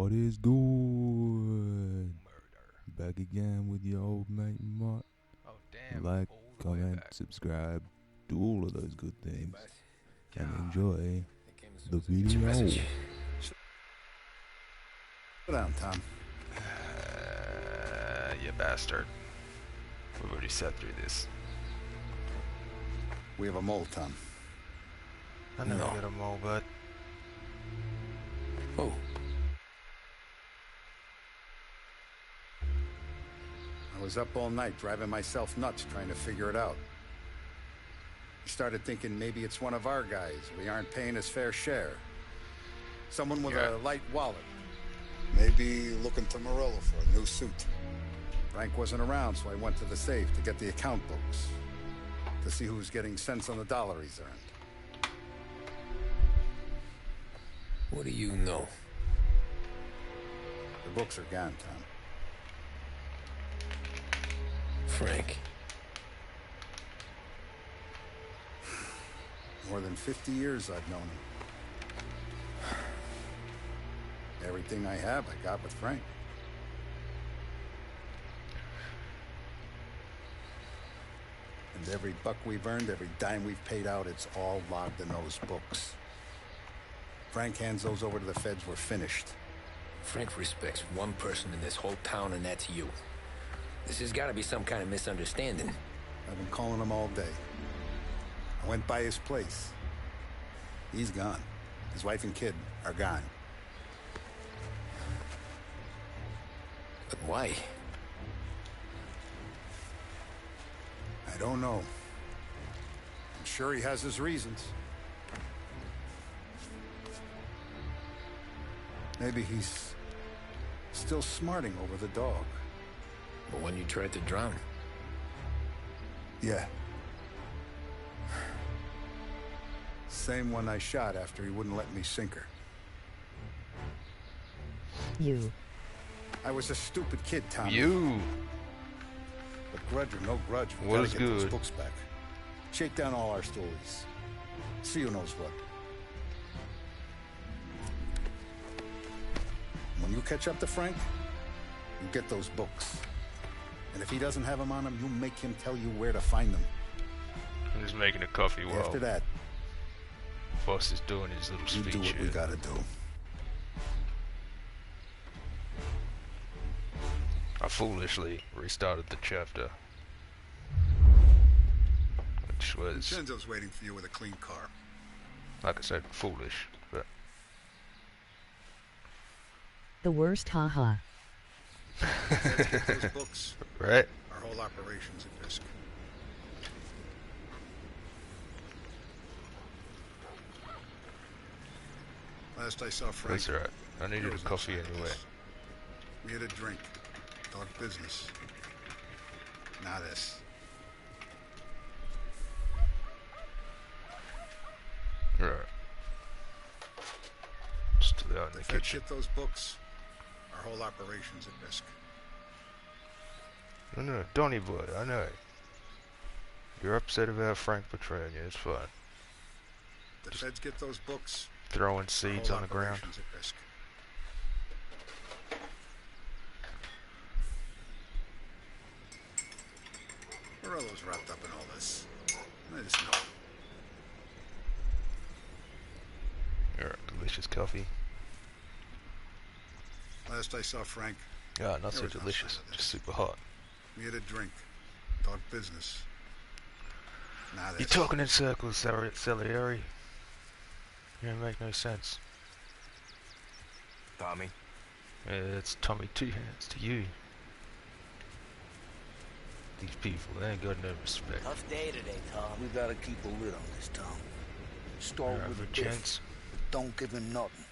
What is good? Back again with your old mate Mott. Oh damn! Like, All the way comment, back. subscribe, do all of those good things, and God. enjoy It came as soon the as I get your video. message. Sit down, Tom. You bastard. We've already sat through this. We have a mole, Tom. I never No. got a mole, but Oh. I was up all night driving myself nuts trying to figure it out. I started thinking maybe it's one of our guys. We aren't paying his fair share. Someone with Yeah. a light wallet. Maybe looking to Morello for a new suit. Frank wasn't around, so I went to the safe to get the account books. To see who's getting cents on the dollar he's earned. What do you know? The books are gone, Tom. Frank. More than 50 years I've known him. Everything I have, I got with Frank. And every buck we've earned, every dime we've paid out, it's all logged in those books. Frank hands those over to the feds, we're finished. Frank respects one person in this whole town, and that's you. This has got to be some kind of misunderstanding. I've been calling him all day. I went by his place. He's gone. His wife and kid are gone. But why? I don't know. I'm sure he has his reasons. Maybe he's still smarting over the dog. But when you tried to drown, Yeah. Same one I shot after he wouldn't let me sink her. You. I was a stupid kid, Tommy. you. But grudge or no grudge, we Was gotta get those good. books back. Shake down all our stories. See who knows what. When you catch up to Frank, you get those books. And if he doesn't have them on him, you make him tell you where to find them. I'm just making a coffee while After that, Foss is doing his little you speech do what we here. gotta do. I foolishly restarted the chapter, which was, Vincenzo's waiting for you with a clean car. like I said, foolish, but The worst, haha. Let's get those books. right? Our whole operation's at risk. Last I saw Frank, That's alright. I needed a coffee anyway. we had a drink. Talk business. Now this. Right. Still out in the If I kitchen. get those books, our whole operation's at risk. No, Donny boy, I know. You're upset about Frank betraying you, it's fine. The feds get those books, Throwing our seeds whole on the ground. operation's at risk. Morello's wrapped up in all this. I just know. Alright, delicious coffee. Last I saw Frank, Yeah, not There so was no delicious, sign of just this. super hot. we had a drink. Talk business. Now this. You're talking in circles, Salieri. You don't make no sense. Tommy. It's Tommy Two Hands to you. These people, they ain't got no respect. Tough day today, Tom. We gotta keep a lid on this town. Start Alright, with for the diff. gents. Don't give him nothing.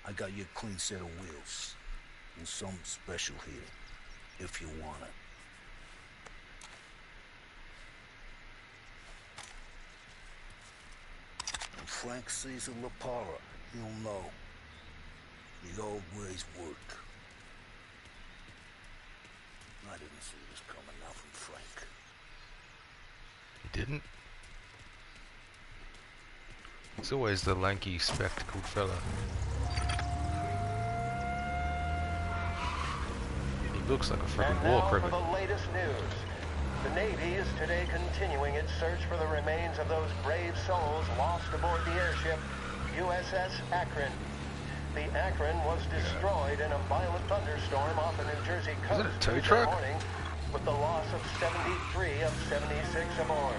I got you a clean set of wheels. And something special here, if you want it. When Frank sees a La Parra, he'll know. The old ways work. I didn't see this coming now from Frank. You didn't? It's always the lanky, spectacled fella. Looks like a And freaking now war for criminal. the latest news. The Navy is today continuing its search for the remains of those brave souls lost aboard the airship USS Akron. The Akron was destroyed in a violent thunderstorm off the New Jersey coast it a tow Tuesday truck? morning, with the loss of 73 of 76 aboard.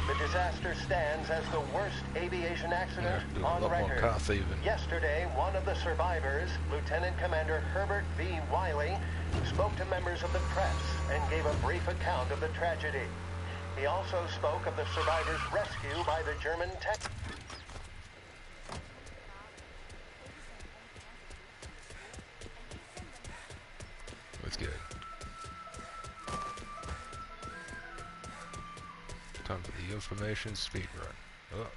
The disaster stands as the worst aviation accident Yeah, on a lot more record. car thieving. Yesterday, one of the survivors, Lieutenant Commander Herbert V. Wiley, spoke to members of the press and gave a brief account of the tragedy. He also spoke of the survivors' rescue by the German tech. Let's get it. Time for the information speed run. Oh,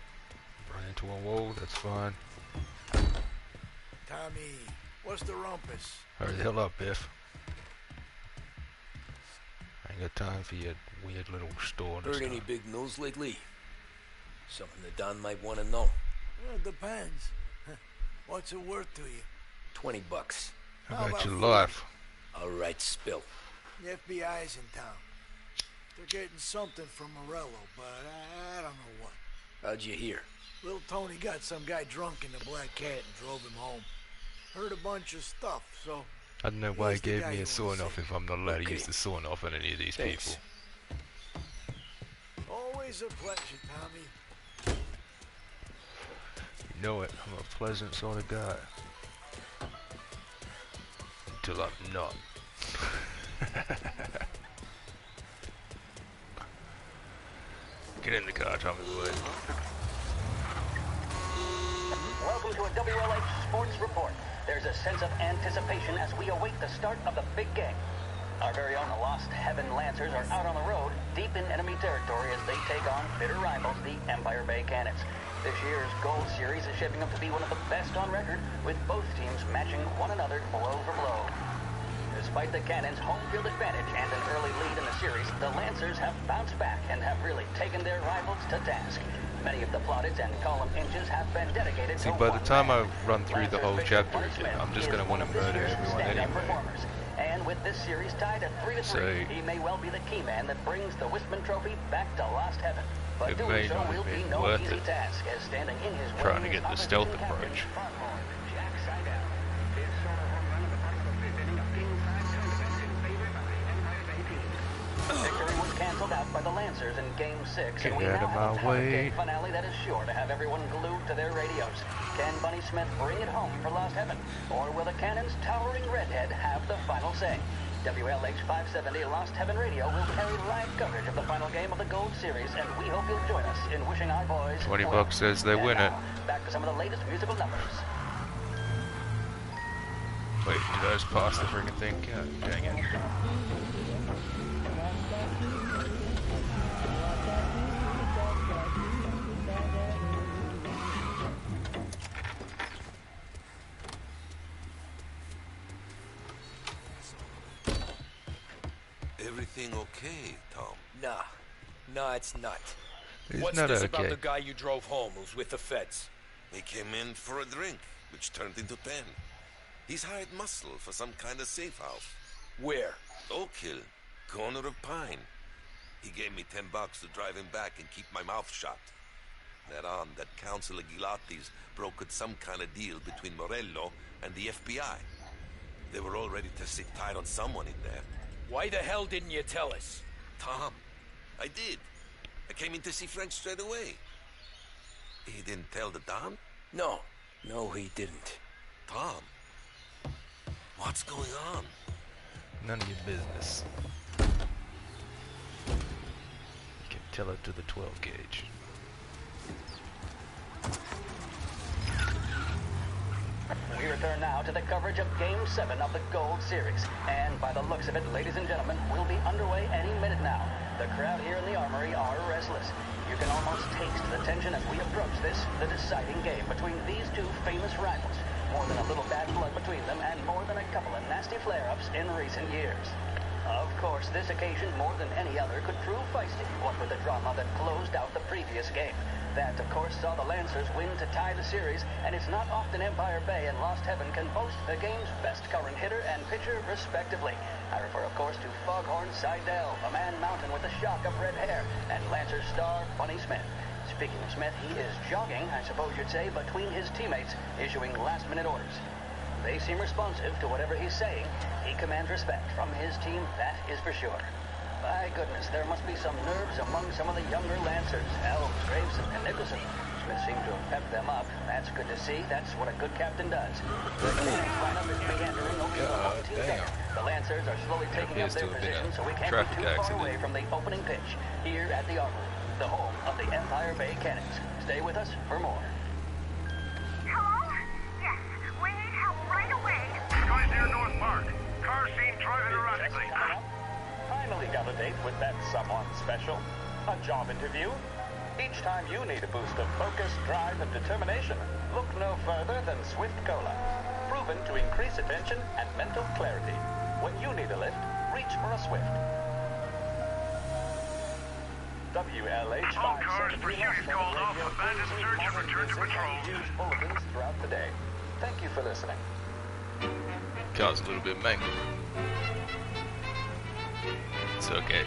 run into a wall, that's fine. Tommy, what's the rumpus? Hurry the hell up, Biff. I ain't got time for your weird little store. Heard any big news lately? Something that Don might want to know. Well, it depends. What's it worth to you? $20. How How about about your 40? life? All right, spill. The FBI's in town. They're getting something from Morello, but I don't know what. How'd you hear? Little Tony got some guy drunk in the Black Cat and drove him home. Heard a bunch of stuff, so... I don't know why he He's the gave guy me you a sawn wanna off see. if I'm not allowed to Okay. use the sawn off on any of these Thanks. people. Always a pleasure, Tommy. You know it, I'm a pleasant sort of guy. Until I'm not. Get in the car, Tommy boy. Welcome to a WLH Sports Report. There's a sense of anticipation as we await the start of the big game. Our very own Lost Heaven Lancers are out on the road, deep in enemy territory as they take on bitter rivals, the Empire Bay Cannons. This year's Gold Series is shaping up to be one of the best on record, with both teams matching one another blow for blow. Despite the Cannons' home field advantage and an early lead in the series, the Lancers have bounced back and have really taken their rivals to task. Many of the plaudits and column inches have been dedicated See, to by the one time man. I run through the Lancer whole Bishop chapter Bunny again, I'm just Smith gonna is want one to of this murder year's everyone stand-up anyway. performers. And with this series tied at 3-3, So, he may well be the key man that brings the Wistman Trophy back to Lost Heaven. But it doing may so not will have be been no worth easy it. task, as standing in his Trying to way is get the opposition stealth captain approach. Pronghorn Jack Seidel. This sort of home run in the bottom of the fifth inning of Game 5 tournament in favor of the Empire Bay team. Victory was canceled out by the Lancers in Game 6, and we Get now out of have a my power way. game finale that is sure to have everyone glued to their radios. Can Bunny Smith bring it home for Lost Heaven, or will the Cannon's towering redhead have the final say? WLH 570 Lost Heaven Radio will carry live coverage of the final game of the Gold Series, and we hope you'll join us in wishing our boys 20 well. bucks says they And win it. now, back to some of the latest musical numbers. Wait, did I just pass the freaking thing? God dang it. Everything okay, Tom? Nah, it's not. It's What's not this okay. about the guy you drove home who's with the feds? He came in for a drink, which turned into 10. He's hired muscle for some kind of safe house. Where? Oak Hill, corner of Pine. He gave me $10 to drive him back and keep my mouth shut. That on, that Councilor Gilatti's brokered some kind of deal between Morello and the FBI. They were all ready to sit tight on someone in there. Why the hell didn't you tell us? Tom, I did. I came in to see Frank straight away. He didn't tell the Don? No, he didn't. Tom, what's going on? None of your business. You can tell it to the 12 gauge. We return now to the coverage of Game 7 of the Gold Series. And by the looks of it, ladies and gentlemen, we'll be underway any minute now. The crowd here in the Armory are restless. You can almost taste the tension as we approach this, the deciding game between these two famous rivals. More than a little bad blood between them, and more than a couple of nasty flare-ups in recent years. Of course, this occasion, more than any other, could prove feisty, what with the drama that closed out the previous game. That, of course, saw the Lancers win to tie the series, and it's not often Empire Bay and Lost Heaven can boast the game's best current hitter and pitcher, respectively. I refer, of course, to Foghorn Seidel, a man mountain with a shock of red hair, and Lancers star Bunny Smith. Speaking of Smith, he is jogging, I suppose you'd say, between his teammates, issuing last-minute orders. They seem responsive to whatever he's saying. He commands respect from his team, that is for sure. My goodness, there must be some nerves among some of the younger Lancers. Elves, Graveson, and Nicholson. Smith seemed to have pepped them up. That's good to see. That's what a good captain does. The lineup is meandering over the team down. The Lancers are slowly taking up their position, so we can't be too far away from the opening pitch here at the Armory, the home of the Empire Bay Cannons. Stay with us for more. Hello? Yes, we need help right away. Guys near North Park. Car seen driving erratically. Finally got a date with that someone special. A job interview. Each time you need a boost of focus, drive, and determination, look no further than Swift Cola. Proven to increase attention and mental clarity. When you need a lift, reach for a Swift. WLH 573 called off. Abandoned search and return to patrol. Use bulletins throughout the day. Thank you for listening. Car's a little bit mangled. It's okay.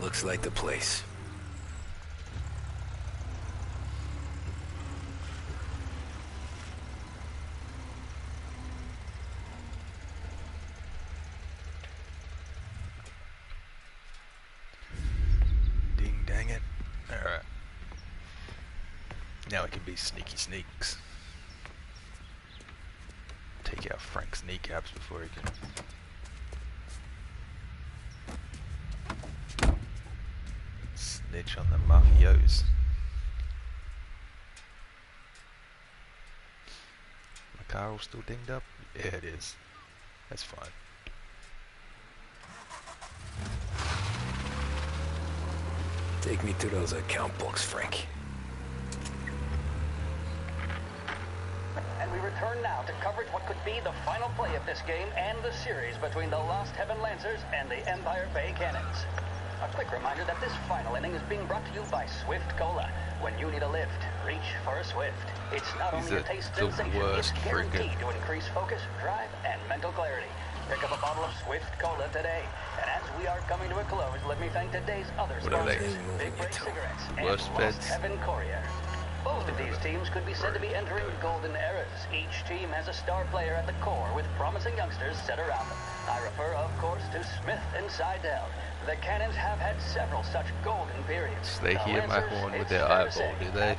Looks like the place. Ding dang it. Alright. Now we can be sneaky sneaks. Take out Frank's kneecaps before he can snitch on the mafios. My car all still dinged up? Yeah, it is. That's fine. Take me to those account books, Frank. And we return now to coverage what could be the final play of this game and the series between the Lost Heaven Lancers and the Empire Bay Cannons. A quick reminder that this final inning is being brought to you by Swift Cola. When you need a lift, reach for a Swift. It's not only a taste sensation, it's guaranteed to increase focus, drive, and mental clarity. Pick up a bottle of Swift Cola today. And as we are coming to a close, let me thank today's other sponsors, Big Break Cigarettes and Lost Heaven Courier. Both of these teams could be said to be entering golden eras. Each team has a star player at the core with promising youngsters set around them. I refer, of course, to Smith and Seidel. The Cannons have had several such golden periods. They hear my horn with their eyeball, do they?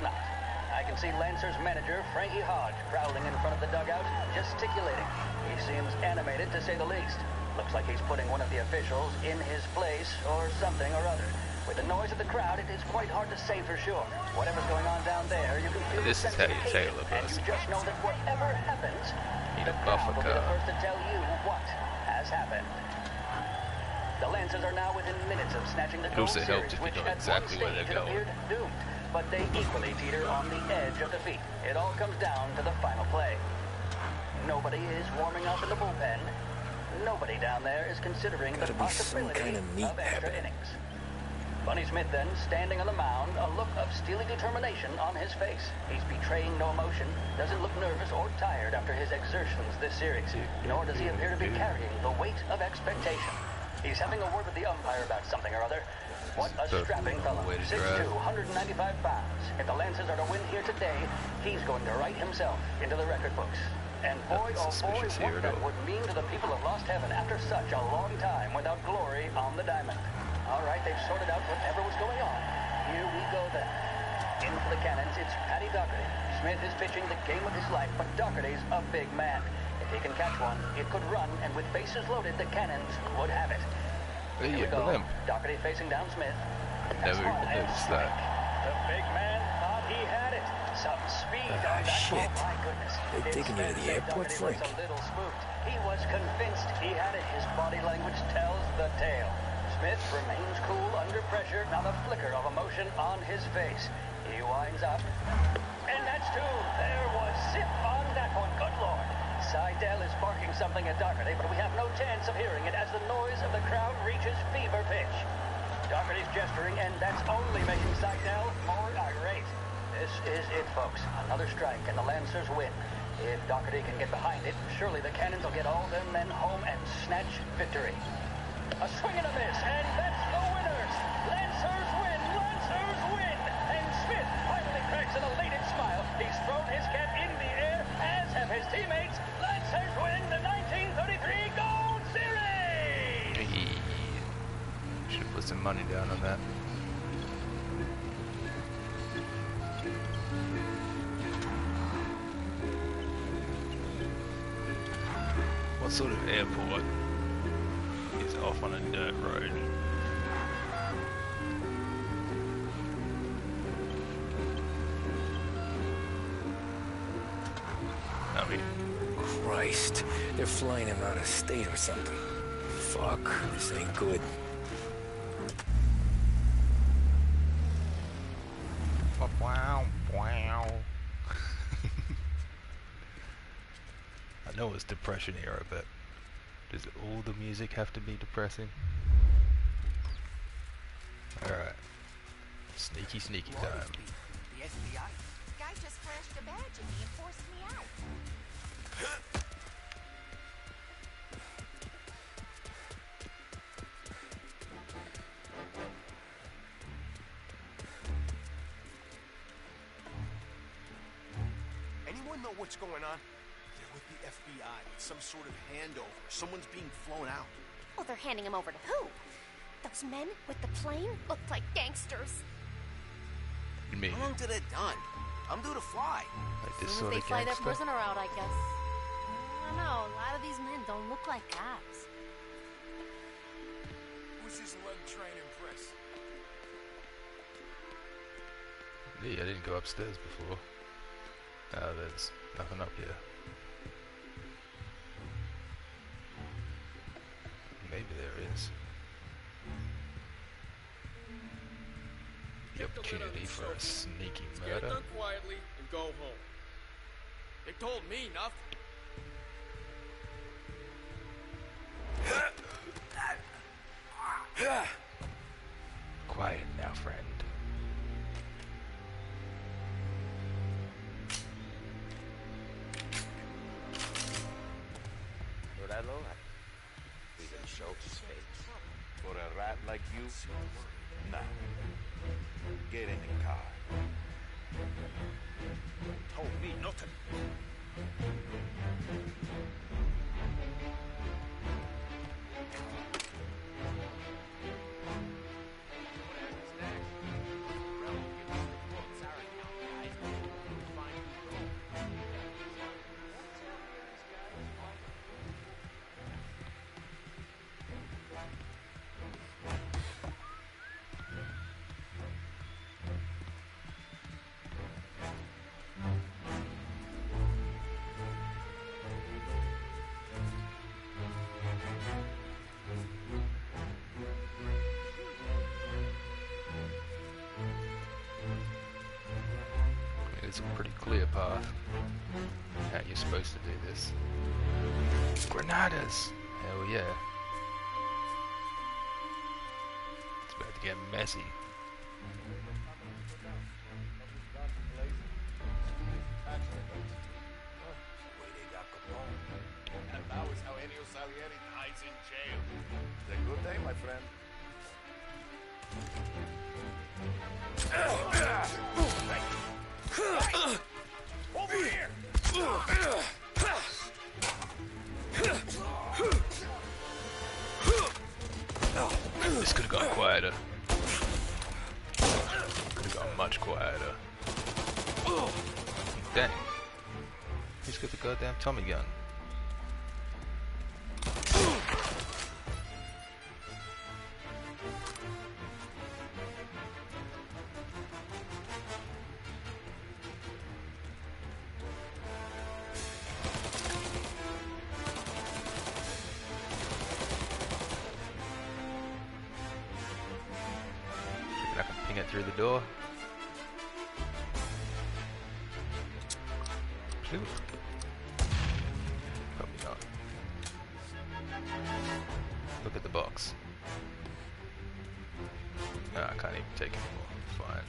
I can see Lancers manager Frankie Hodge prowling in front of the dugout, gesticulating. He seems animated, to say the least. Looks like he's putting one of the officials in his place or something or other. With the noise of the crowd, it is quite hard to say for sure. Whatever's going on down there, you can feel this is how you tail of and us. you just know that whatever happens, Need the a crowd buffer will be the car. first to tell you what has happened. The Lancers are now within minutes of snatching the It gold also series, helps if you which know at exactly one where they're stage it going. appeared doomed. But they equally teeter on the edge of defeat. It all comes down to the final play. Nobody is warming up in the bullpen. Nobody down there is considering the possibility of extra innings. Bunny Smith then, standing on the mound, a look of steely determination on his face. He's betraying no emotion, doesn't look nervous or tired after his exertions this series, nor does he appear to be carrying the weight of expectation. He's having a word with the umpire about something or other. What a strapping fellow, 6'2", 195 pounds. If the Lancers are to win here today, he's going to write himself into the record books. And boy, oh boy, what that would mean to the people of Lost Heaven after such a long time without glory on the diamond. All right, they've sorted out whatever was going on. Here we go then. In for the Cannons, it's Paddy Doherty. Smith is pitching the game of his life, but Doherty's a big man. If he can catch one, it could run, and with bases loaded, the Cannons would have it. Here we go. Doherty facing down Smith. Never even noticed that. The big man thought he had it. Some speed on that. Shit. Oh my goodness. They're taking you to the airport, Doherty was Frank. a little spooked. He was convinced he had it. His body language tells the tale. Smith remains cool under pressure, not a flicker of emotion on his face. He winds up. And that's two. There was zip on that one. Good Lord. Seidel is barking something at Doherty, but we have no chance of hearing it as the noise of the crowd reaches fever pitch. Doherty's gesturing, and that's only making Seidel more irate. This is it, folks. Another strike, and the Lancers win. If Doherty can get behind it, surely the Cannons will get all their men home and snatch victory. A swing and a miss, and that's the winners. Lancers win, Lancers win. And Smith finally cracks an elated smile. He's thrown his cap in the air, as have his teammates. Lancers win the 1933 Gold Series! Hey. Should put some money down on that. What sort of airport is off on a dirt road? I mean, Christ, they're flying him out of state or something. Fuck, this ain't good. Wow, wow. I know it's depression era, but does all the music have to be depressing? Alright. Sneaky, sneaky time. The FBI? Guy just flashed a badge at me and forced me out. Anyone know what's going on? They're with the FBI. It's some sort of handover. Someone's being flown out. Oh, they're handing him over to who? Those men with the plane looked like gangsters. Me. How long till they're done? I'm due to fly. Like this As soon sort as of they fly their gangster? prisoner out, I guess. I don't know. A lot of these men don't look like cops. Who's this lug train impress? Yeah, I didn't go upstairs before. There's nothing up here. Maybe there is. The opportunity for a sneaky Let's get it murder. done quietly and go home. They told me nothing. Quiet now, friend. Morello, we can show space. For a rat like you? Nah. Get in the car. Told me nothing. It's a pretty clear path. How you're supposed to do this. Granadas! Hell yeah. It's about to get messy. And that was how Ennio Salieri dies in jail. It's a good day, my friend. Over here! This could have gone quieter. Could have gone much quieter. Dang. He's got the goddamn Tommy gun. I can ping it through the door. Ooh. Probably not. Look at the box. No, I can't even take it anymore. Fine.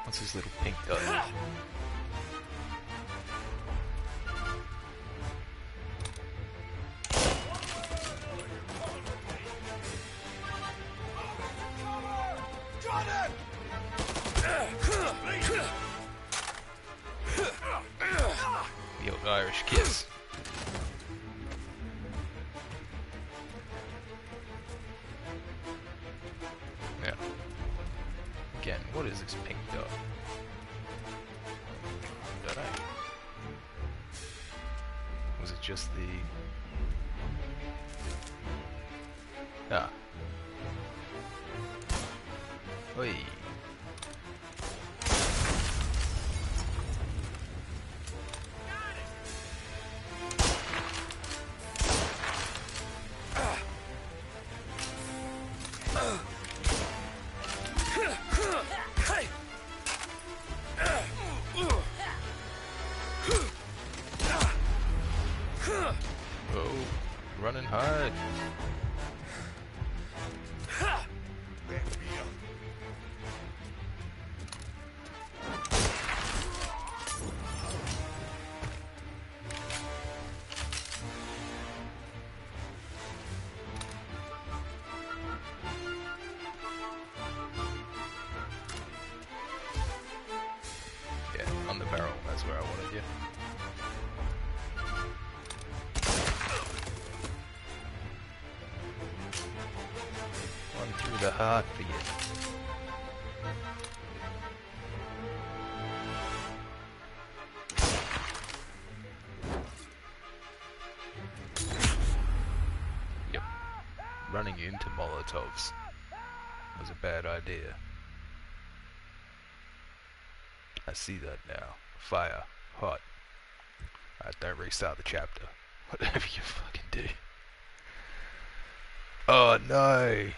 What's his little pink dot? The old Irish kiss. Yeah. Again, what is this pink dot? Don't know. Was it just the... Ah. Oi. Oh, running hard. Yeah, on the barrel, that's where I wanted you. One through the heart for you. Yep. Running into Molotovs was a bad idea. I see that now. Fire. Hot. Alright, don't restart the chapter. Whatever you fucking do. Oh no!